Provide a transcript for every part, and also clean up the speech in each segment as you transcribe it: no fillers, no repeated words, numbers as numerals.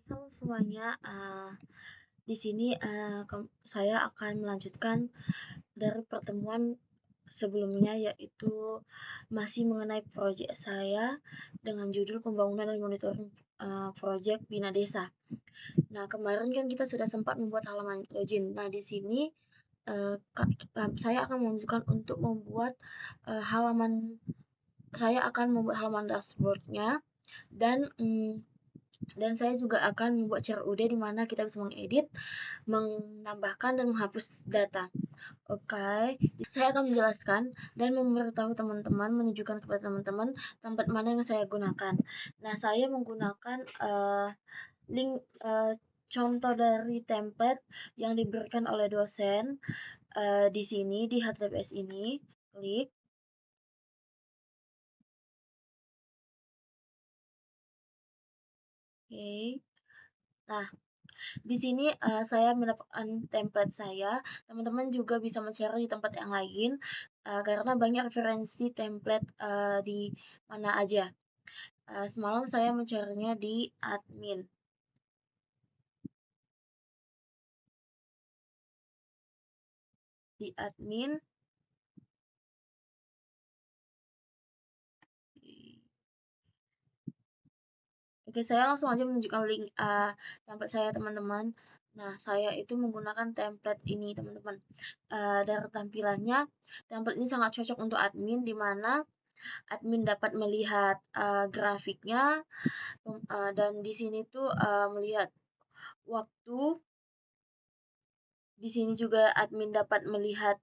Halo semuanya, di sini saya akan melanjutkan dari pertemuan sebelumnya, yaitu masih mengenai proyek saya dengan judul pembangunan dan monitoring proyek Bina Desa. Nah, kemarin kan kita sudah sempat membuat halaman login. Nah, di sini saya akan menunjukkan untuk membuat halaman saya akan membuat halaman dashboardnya dan dan saya juga akan membuat CRUD di mana kita bisa mengedit, menambahkan dan menghapus data. Oke, saya akan menjelaskan dan memberitahu teman-teman, menunjukkan kepada teman-teman tempat mana yang saya gunakan. Nah, saya menggunakan link contoh dari template yang diberikan oleh dosen di sini di HTTPS ini. Klik. Oke. Nah, di sini saya mendapatkan template saya. Teman-teman juga bisa mencari di tempat yang lain karena banyak referensi template di mana aja. Semalam saya mencarinya di admin. Di admin. Oke, saya langsung aja menunjukkan link template saya, teman-teman. Nah, saya itu menggunakan template ini, teman-teman. Dari tampilannya, template ini sangat cocok untuk admin, di mana admin dapat melihat grafiknya, dan di sini tuh melihat waktu. Di sini juga admin dapat melihat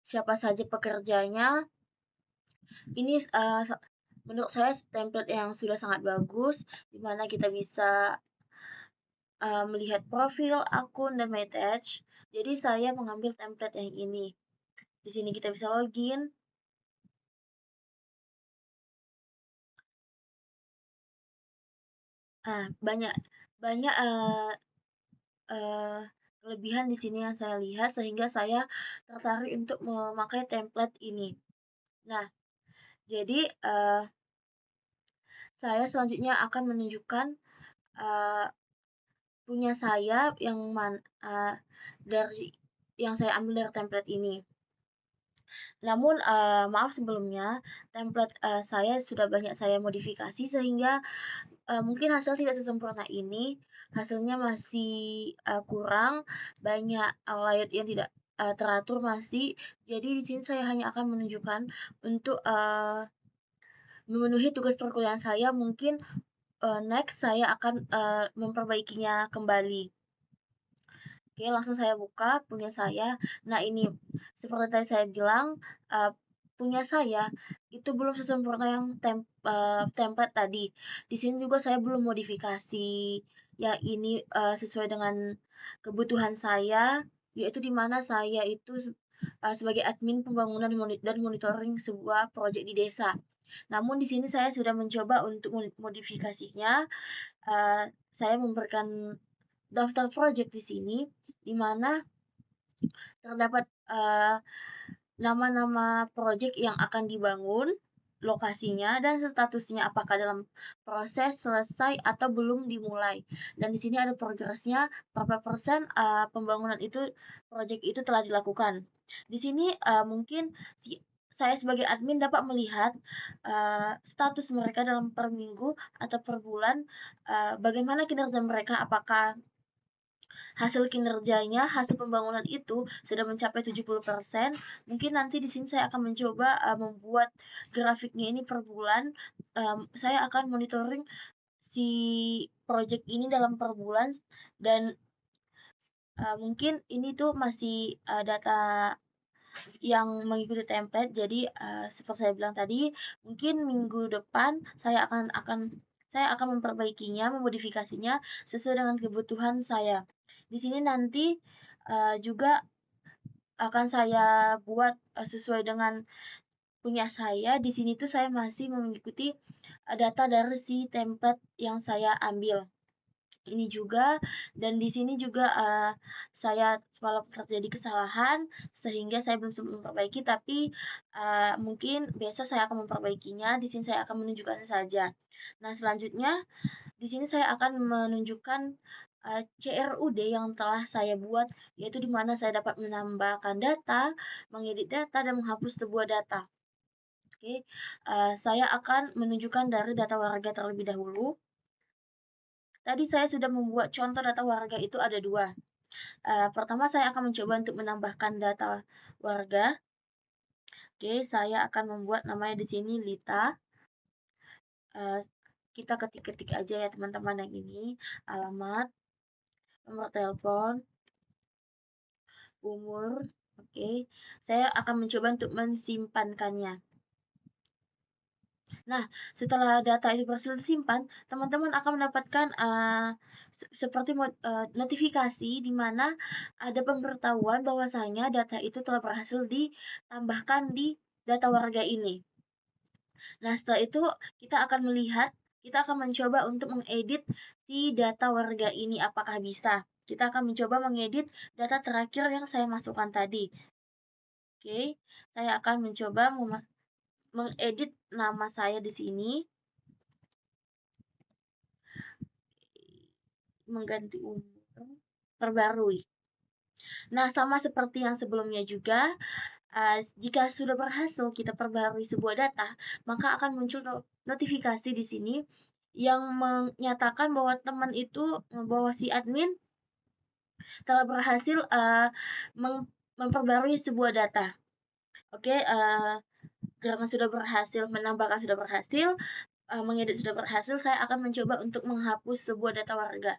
siapa saja pekerjanya. Ini menurut saya template yang sudah sangat bagus, di mana kita bisa melihat profil, akun, dan message. Jadi saya mengambil template yang ini. Di sini kita bisa login. Banyak banyak kelebihan di sini yang saya lihat sehingga saya tertarik untuk memakai template ini. Nah, jadi saya selanjutnya akan menunjukkan uh, punya saya dari yang saya ambil dari template ini. Namun maaf sebelumnya, template saya sudah banyak saya modifikasi sehingga mungkin hasil tidak sesempurna ini. Hasilnya masih kurang, banyak layout yang tidak teratur masih. Jadi di sini saya hanya akan menunjukkan untuk memenuhi tugas perkuliahan saya. Mungkin next saya akan memperbaikinya kembali. Oke, langsung saya buka punya saya. Nah, ini seperti tadi saya bilang, punya saya itu belum sesempurna yang template tadi. Di sini juga saya belum modifikasi. Ya, ini sesuai dengan kebutuhan saya, yaitu di mana saya itu sebagai admin pembangunan dan monitoring sebuah proyek di desa. Namun di sini saya sudah mencoba untuk modifikasinya. Saya memberikan daftar project di sini, di mana terdapat nama-nama project yang akan dibangun, lokasinya, dan statusnya apakah dalam proses, selesai, atau belum dimulai. Dan di sini ada progresnya, berapa persen pembangunan itu, project itu telah dilakukan. Di sini mungkin saya sebagai admin dapat melihat status mereka dalam per minggu atau per bulan, bagaimana kinerja mereka, apakah hasil kinerjanya, hasil pembangunan itu sudah mencapai 70%. Mungkin nanti di sini saya akan mencoba membuat grafiknya ini per bulan. Saya akan monitoring si project ini dalam per bulan dan mungkin ini tuh masih data yang mengikuti template. Jadi seperti saya bilang tadi, mungkin minggu depan saya akan memperbaikinya, memodifikasinya sesuai dengan kebutuhan saya. Di sini nanti juga akan saya buat sesuai dengan punya saya. Di sini tuh saya masih mengikuti data dari si template yang saya ambil. ini juga, dan di sini juga saya semalam terjadi kesalahan sehingga saya belum sempat memperbaiki, tapi mungkin besok saya akan memperbaikinya. Di sini saya akan menunjukkan saja. Nah, selanjutnya di sini saya akan menunjukkan CRUD yang telah saya buat, yaitu di mana saya dapat menambahkan data, mengedit data, dan menghapus sebuah data. Oke, saya akan menunjukkan dari data warga terlebih dahulu. Tadi saya sudah membuat contoh data warga itu ada dua. Pertama saya akan mencoba untuk menambahkan data warga. Oke, saya akan membuat namanya di sini Lita. Kita ketik-ketik aja ya teman-teman yang ini, alamat, nomor telepon, umur. Oke, saya akan mencoba untuk mensimpankannya. Nah, setelah data itu berhasil disimpan, teman-teman akan mendapatkan seperti notifikasi di mana ada pemberitahuan bahwasanya data itu telah berhasil ditambahkan di data warga ini. Nah, setelah itu kita akan melihat, kita akan mencoba untuk mengedit di data warga ini apakah bisa. Kita akan mencoba mengedit data terakhir yang saya masukkan tadi. Oke, saya akan mencoba mengedit nama saya di sini, mengganti umur, perbarui. Nah, sama seperti yang sebelumnya juga, jika sudah berhasil kita perbarui sebuah data, maka akan muncul notifikasi di sini yang menyatakan bahwa teman itu, bahwa si admin telah berhasil memperbarui sebuah data. Oke, karena sudah berhasil, menambahkan sudah berhasil, mengedit sudah berhasil, saya akan mencoba untuk menghapus sebuah data warga.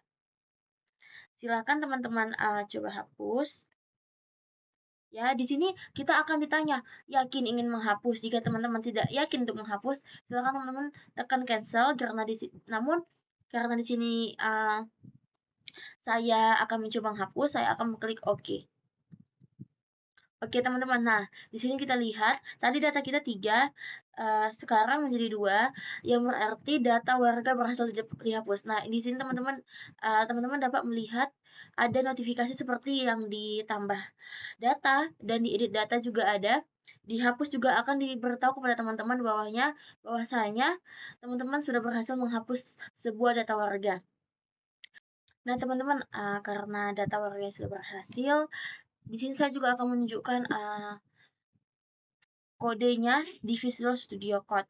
Silakan teman-teman coba hapus. Ya, di sini kita akan ditanya, yakin ingin menghapus? Jika teman-teman tidak yakin untuk menghapus, silakan teman-teman tekan cancel karena namun karena di sini saya akan mencoba menghapus, saya akan mengklik OK. Oke teman-teman, nah di sini kita lihat tadi data kita 3, sekarang menjadi 2, yang berarti data warga berhasil dihapus. Nah di sini teman-teman dapat melihat ada notifikasi seperti yang ditambah data dan diedit data juga ada, dihapus juga akan diberitahu kepada teman-teman bahwasanya teman-teman sudah berhasil menghapus sebuah data warga. Nah teman-teman, karena data warga sudah berhasil, di sini saya juga akan menunjukkan kodenya di Visual Studio Code.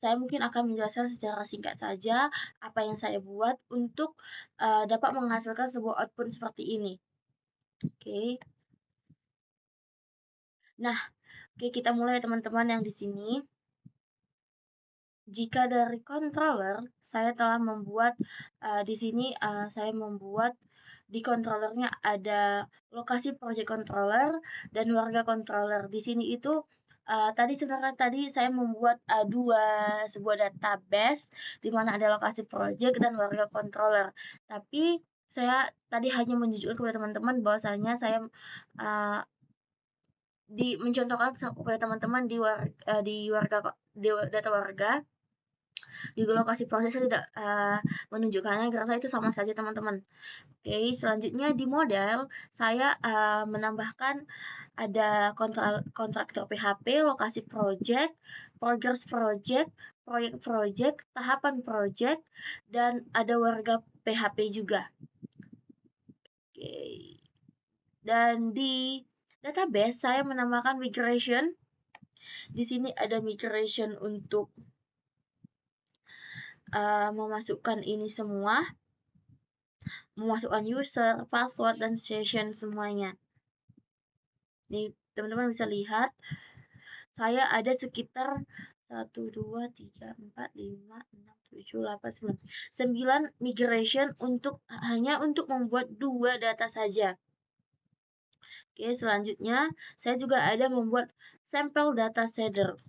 Saya mungkin akan menjelaskan secara singkat saja apa yang saya buat untuk dapat menghasilkan sebuah output seperti ini. Oke. Nah, oke kita mulai teman-teman yang di sini. Jika dari controller, saya telah membuat di sini saya membuat di controllernya ada lokasi project controller dan warga controller. Di sini itu tadi saya membuat sebuah database di mana ada lokasi project dan warga controller. Tapi saya tadi hanya menunjukkan kepada teman-teman bahwasanya saya mencontohkan kepada teman-teman di data warga. Di lokasi proses saya tidak menunjukkannya karena itu sama saja teman-teman. Oke, selanjutnya di model saya menambahkan ada kontraktor PHP, lokasi project, progress project, proyek project, tahapan project, dan ada warga PHP juga. Oke. Dan di database saya menambahkan migration. Di sini ada migration untuk memasukkan ini semua, memasukkan user, password, dan session semuanya. Nih, teman-teman bisa lihat, saya ada sekitar 1, 2, 3, 4, 5, 6, 7, 8, 9 migration hanya untuk membuat 2 data saja. Oke, selanjutnya saya juga ada membuat sampel data shader.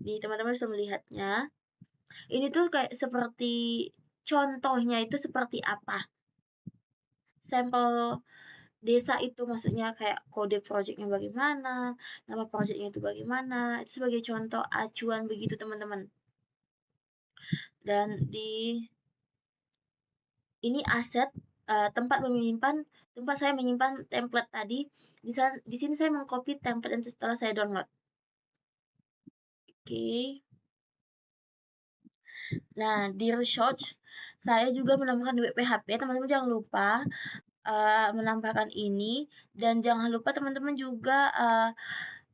Nih, teman-teman bisa melihatnya. Ini tuh kayak seperti contohnya itu seperti apa. Sampel desa itu maksudnya kayak kode projectnya bagaimana, nama projectnya itu bagaimana, itu sebagai contoh acuan begitu teman-teman. Dan ini aset tempat saya menyimpan template tadi. Di sini saya mengcopy template yang setelah saya download. Oke. Nah, di research saya juga menambahkan di WP-HP. Teman-teman jangan lupa menambahkan ini, dan jangan lupa teman-teman juga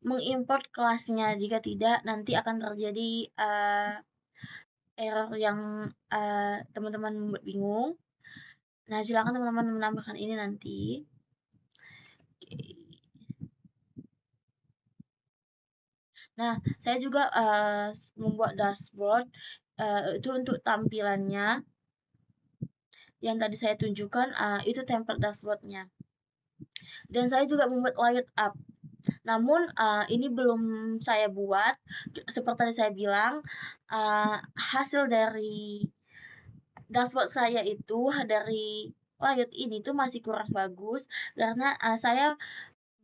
mengimport kelasnya. Jika tidak, nanti akan terjadi error yang teman-teman membuat bingung. Nah, silakan teman-teman menambahkan ini nanti. Nah, saya juga membuat dashboard itu untuk tampilannya yang tadi saya tunjukkan, itu template dashboardnya. Dan saya juga membuat layout up. Namun ini belum saya buat. Seperti tadi saya bilang, hasil dari dashboard saya itu dari layout ini tuh masih kurang bagus karena saya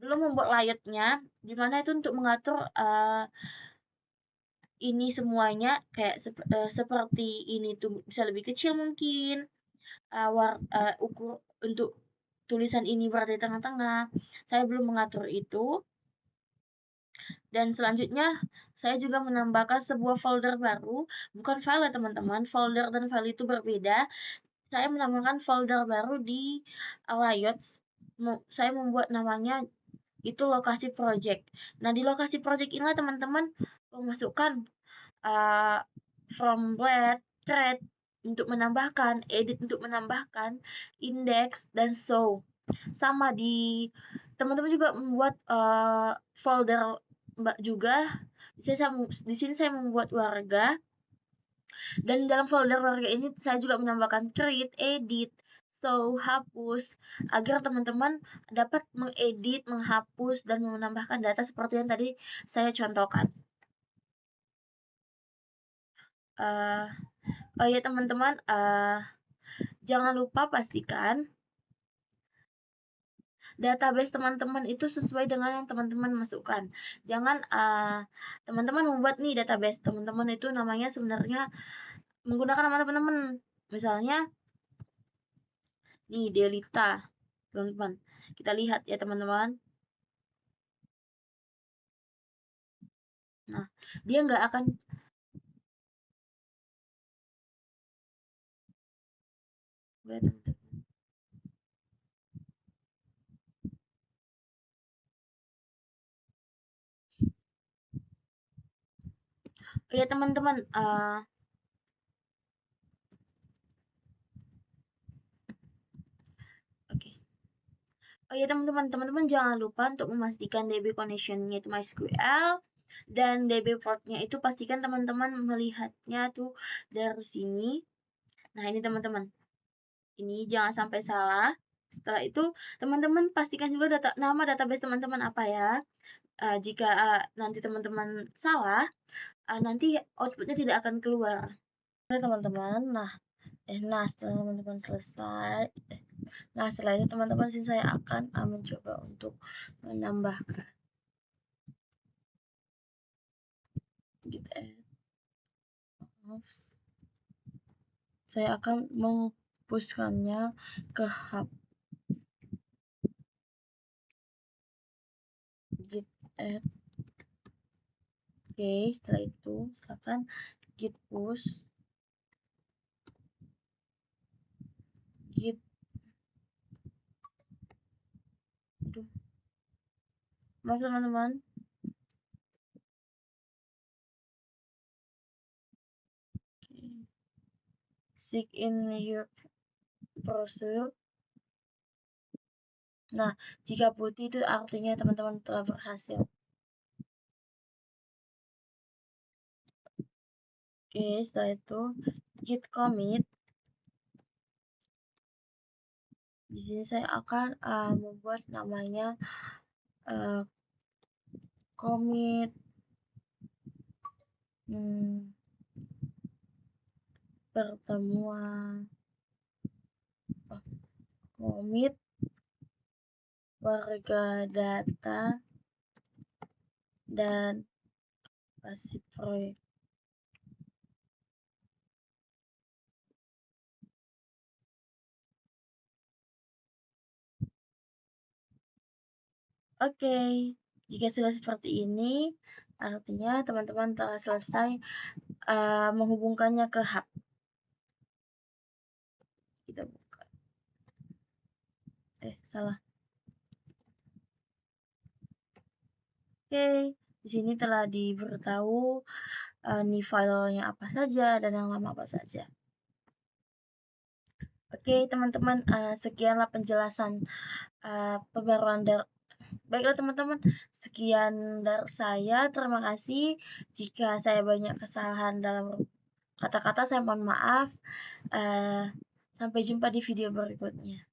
belum membuat layoutnya, dimana itu untuk mengatur ini semuanya kayak seperti ini tuh bisa lebih kecil mungkin, ukur untuk tulisan ini berada di tengah-tengah. Saya belum mengatur itu. Dan selanjutnya saya juga menambahkan sebuah folder baru, bukan file ya teman-teman, folder dan file itu berbeda. Saya menambahkan folder baru di layouts. Saya membuat namanya itu lokasi project. Nah, di lokasi project inilah teman-teman memasukkan from blend, thread untuk menambahkan, edit untuk menambahkan, index, dan show. Sama di teman-teman juga membuat folder juga. Di sini saya membuat warga, dan dalam folder warga ini saya juga menambahkan create, edit, show, hapus, agar teman-teman dapat mengedit, menghapus, dan menambahkan data seperti yang tadi saya contohkan. Oh ya teman-teman, jangan lupa pastikan database teman-teman itu sesuai dengan yang teman-teman masukkan. Jangan teman-teman membuat nih database teman-teman itu namanya sebenarnya menggunakan nama teman-teman. Misalnya nih Delita, teman-teman. Kita lihat ya teman-teman. Nah, dia nggak akan ya teman-teman, oke. Oh ya teman-teman jangan lupa untuk memastikan DB connection-nya itu MySQL, dan DB port-nya itu pastikan teman-teman melihatnya tuh dari sini. Nah, ini teman-teman. Ini jangan sampai salah. Setelah itu, teman-teman pastikan juga nama database teman-teman apa ya. Jika nanti teman-teman salah, nanti outputnya tidak akan keluar. Oke teman-teman, nah setelah teman-teman selesai, setelah itu teman-teman saya akan mencoba untuk menambahkan git add. Saya akan mempushkannya ke hub git add. Oke, setelah itu silakan git push, git, maaf teman-teman. Seek in your browser. Nah, jika putih itu artinya teman-teman telah berhasil. Oke, setelah itu git commit. Di sini saya akan membuat namanya commit pertemuan, commit warga data dan pasif proyek. Oke, jika sudah seperti ini, artinya teman-teman telah selesai menghubungkannya ke hub. Kita buka. Salah. Oke, di sini telah diberitahu nih filenya apa saja dan yang lama apa saja. Oke, teman-teman, sekianlah penjelasan pembaruan dari baiklah teman-teman, sekian dari saya. Terima kasih. Jika saya banyak kesalahan dalam kata-kata, saya mohon maaf. Sampai jumpa di video berikutnya.